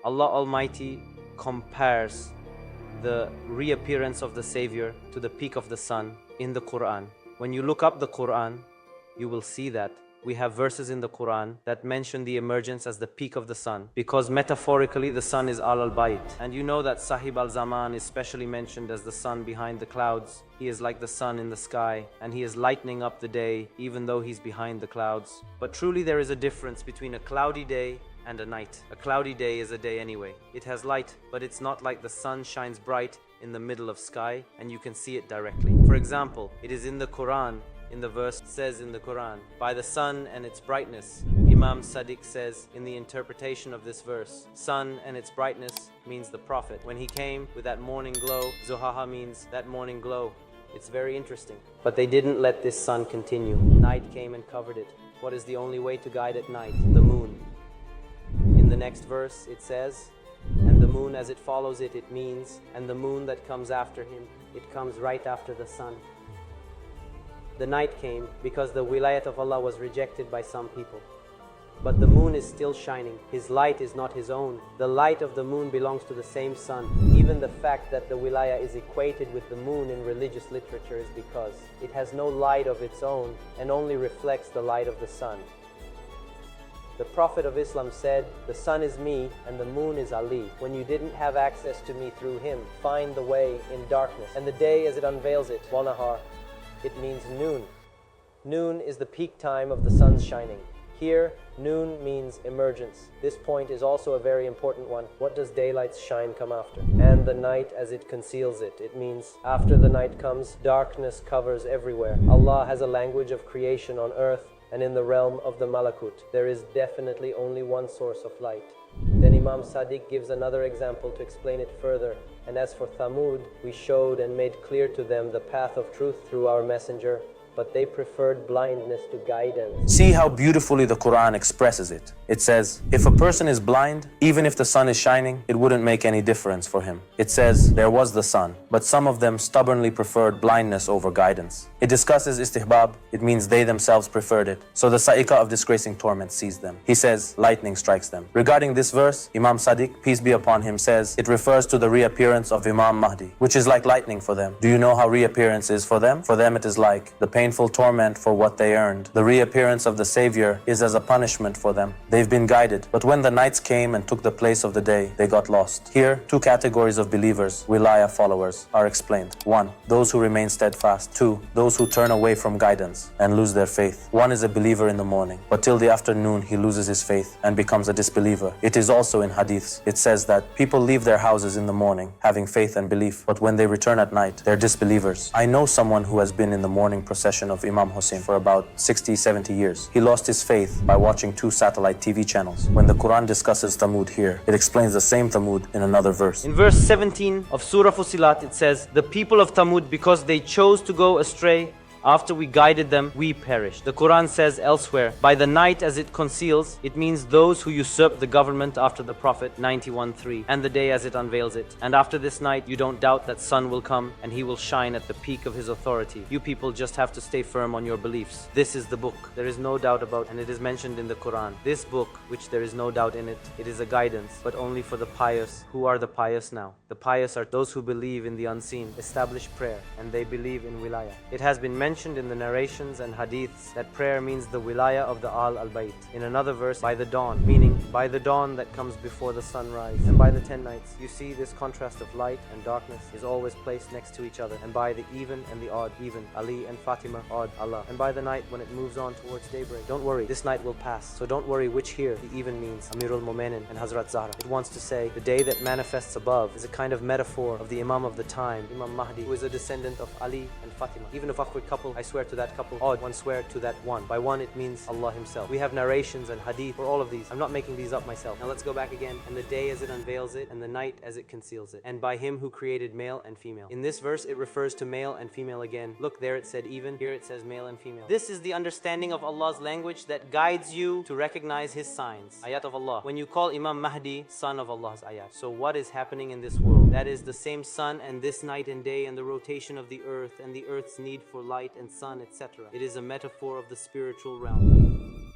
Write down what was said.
Allah Almighty compares the reappearance of the Savior to the peak of the sun in the Quran. When you look up the Quran, you will see that we have verses in the Quran that mention the emergence as the peak of the sun, because metaphorically the sun is al-bayt. And you know that Sahib al-Zaman is specially mentioned as the sun behind the clouds. He is like the sun in the sky, and he is lightening up the day even though he's behind the clouds. But truly there is a difference between a cloudy day and a night. A cloudy day is a day anyway. It has light, but it's not like the sun shines bright in the middle of sky and you can see it directly. For example, it is in the Quran, in the verse says in the Quran, by the sun and its brightness. Imam Sadiq says in the interpretation of this verse, sun and its brightness means the Prophet. When he came with that morning glow, Zuhaha means that morning glow. It's very interesting. But they didn't let this sun continue. Night came and covered it. What is the only way to guide at night? The moon. In the next verse it says, and the moon as it follows it, it means, and the moon that comes after him, it comes right after the sun. The night came because the wilayat of Allah was rejected by some people. But the moon is still shining. His light is not his own. The light of the moon belongs to the same sun. Even the fact that the wilaya is equated with the moon in religious literature is because it has no light of its own and only reflects the light of the sun. The Prophet of Islam said, the sun is me and the moon is Ali. When you didn't have access to me through him, find the way in darkness. And the day as it unveils it, wanahar, it means noon. Noon is the peak time of the sun's shining. Here, noon means emergence. This point is also a very important one. What does daylight's shine come after? And the night as it conceals it. It means after the night comes, darkness covers everywhere. Allah has a language of creation on earth and in the realm of the malakut. There is definitely only one source of light. Then Imam Sadiq gives another example to explain it further. And as for Thamud, we showed and made clear to them the path of truth through our messenger, but they preferred blindness to guidance. See how beautifully the Quran expresses it. It says, if a person is blind, even if the sun is shining, it wouldn't make any difference for him. It says, there was the sun, but some of them stubbornly preferred blindness over guidance. It discusses istihbab, it means they themselves preferred it. So the sa'iqah of disgracing torment sees them. He says, lightning strikes them. Regarding this verse, Imam Sadiq, peace be upon him, says, it refers to the reappearance of Imam Mahdi, which is like lightning for them. Do you know how reappearance is for them? For them it is like the painful torment for what they earned. The reappearance of the Savior is as a punishment for them. They've been guided, but when the nights came and took the place of the day, they got lost. Here, two categories of believers, wilaya followers, are explained. 1. Those who remain steadfast. 2. Those who turn away from guidance and lose their faith. One is a believer in the morning, but till the afternoon he loses his faith and becomes a disbeliever. It is also in hadiths. It says that people leave their houses in the morning, having faith and belief, but when they return at night, they're disbelievers. I know someone who has been in the morning procession of Imam Hussein for about 60-70 years. He lost his faith by watching 2 satellite TV channels. When the Quran discusses Thamud here, it explains the same Thamud in another verse. In verse 17 of Surah Fusilat, it says, the people of Thamud, because they chose to go astray, after we guided them, we perished. The Quran says elsewhere, by the night as it conceals, it means those who usurp the government after the Prophet, 91:3, and the day as it unveils it. And after this night, you don't doubt that sun will come and he will shine at the peak of his authority. You people just have to stay firm on your beliefs. This is the book, there is no doubt about, and it is mentioned in the Quran. This book, which there is no doubt in it, it is a guidance, but only for the pious. Who are the pious now? The pious are those who believe in the unseen, establish prayer, and they believe in wilaya. It has been mentioned in the narrations and hadiths that prayer means the wilaya of the al-bayt. In another verse, by the dawn, meaning by the dawn that comes before the sunrise, and by the 10 nights. You see, this contrast of light and darkness is always placed next to each other, and by the even and the odd, even Ali and Fatima, odd, Allah, and by the night when it moves on towards daybreak. Don't worry, this night will pass, so don't worry which here the even means, Amirul Mu'minin and Hazrat Zahra. It wants to say the day that manifests above is a kind of metaphor of the Imam of the time, Imam Mahdi, who is a descendant of Ali and Fatima. Even if awkward couple, I swear to that couple, odd, one swear to that one. By one it means Allah himself. We have narrations and hadith for all of these. I'm not making these up myself. Now let's go back again. And the day as it unveils it, and the night as it conceals it. And by him who created male and female. In this verse it refers to male and female again. Look, there it said even, here it says male and female. This is the understanding of Allah's language that guides you to recognize his signs. Ayat of Allah. When you call Imam Mahdi son of Allah's ayat. So what is happening in this world? That is the same sun and this night and day and the rotation of the earth and the earth's need for light and sun, etc. It is a metaphor of the spiritual realm.